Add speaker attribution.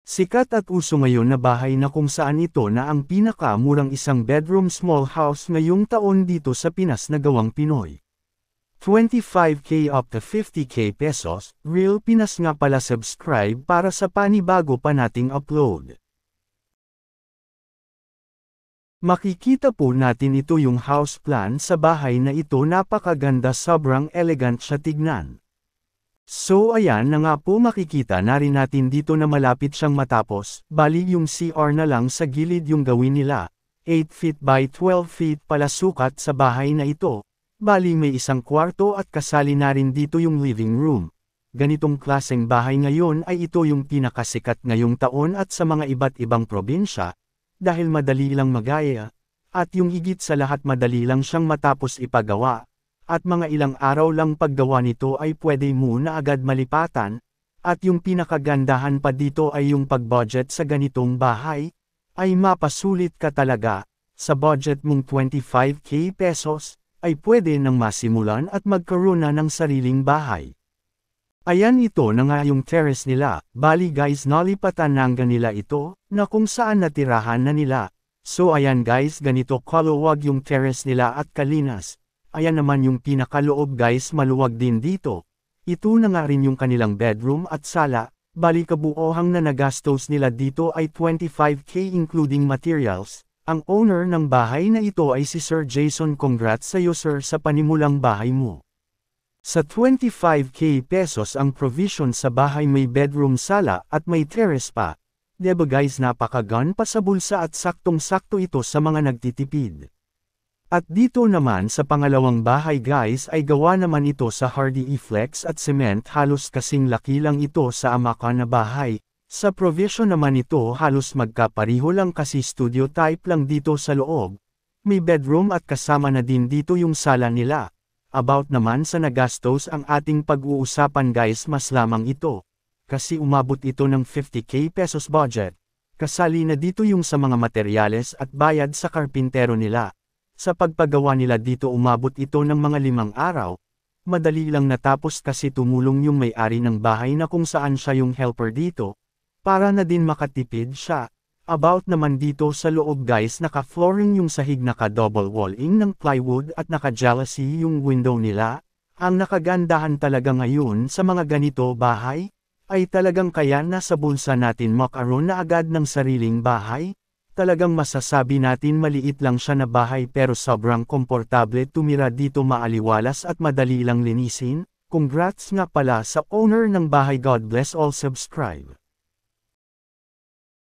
Speaker 1: Sikat at uso ngayon na bahay na kung saan ito na ang pinakamurang isang bedroom small house ngayong taon dito sa Pinas na gawang Pinoy. 25K up to 50K pesos, Real Pinas nga pala. Subscribe para sa panibago pa nating upload. Makikita po natin ito yung house plan sa bahay na ito, napakaganda, sobrang elegant siya tignan. So ayan na nga po, makikita na rin natin dito na malapit siyang matapos, bali yung CR na lang sa gilid yung gawin nila, 8 feet by 12 feet pala sukat sa bahay na ito, bali may isang kwarto at kasali na rin dito yung living room. Ganitong klaseng bahay ngayon ay ito yung pinakasikat ngayong taon at sa mga iba't ibang probinsya, dahil madali lang magaya, at yung higit sa lahat madali lang siyang matapos ipagawa. At mga ilang araw lang paggawa nito ay pwede mo na agad malipatan, at yung pinakagandahan pa dito ay yung pag-budget sa ganitong bahay, ay mapasulit ka talaga. Sa budget mong 25K pesos, ay pwede nang masimulan at magkaroon na ng sariling bahay. Ayan, ito na nga yung terrace nila, bali guys, nalipatan na nila ito, na kung saan natirahan na nila. So ayan guys, ganito kaluwag yung terrace nila at kalinas. Ayan naman yung pinakaloob guys, maluwag din dito. Ito na nga rin yung kanilang bedroom at sala, bali kabuohang na nagastos nila dito ay 25K including materials. Ang owner ng bahay na ito ay si Sir Jason. Congrats sa iyo sir sa panimulang bahay mo. Sa 25K pesos ang provision sa bahay, may bedroom, sala at may terrace pa. Diba guys, napakagaan pa sa bulsa at saktong-sakto ito sa mga nagtitipid. At dito naman sa pangalawang bahay guys ay gawa naman ito sa hardy e-flex at cement, halos kasing laki lang ito sa amaka na bahay. Sa provision naman ito halos magkapariho lang kasi studio type lang dito sa loob. May bedroom at kasama na din dito yung sala nila. About naman sa nagastos ang ating pag-uusapan guys, mas lamang ito. Kasi umabot ito ng 50K pesos budget. Kasali na dito yung sa mga materyales at bayad sa karpintero nila. Sa pagpagawa nila dito umabot ito ng mga 5 araw. Madali lang natapos kasi tumulong yung may-ari ng bahay na kung saan siya yung helper dito. Para na din makatipid siya. About naman dito sa loob guys, naka-flooring yung sahig, naka-double walling ng plywood at naka-jalousie yung window nila. Ang nakagandahan talaga ngayon sa mga ganito bahay, ay talagang kaya nasa bulsa natin makaroon na agad ng sariling bahay. Talagang masasabi natin maliit lang siya na bahay pero sobrang komportable tumira dito, maaliwalas at madali lang linisin. Congrats nga pala sa owner ng bahay. God bless all. Subscribe.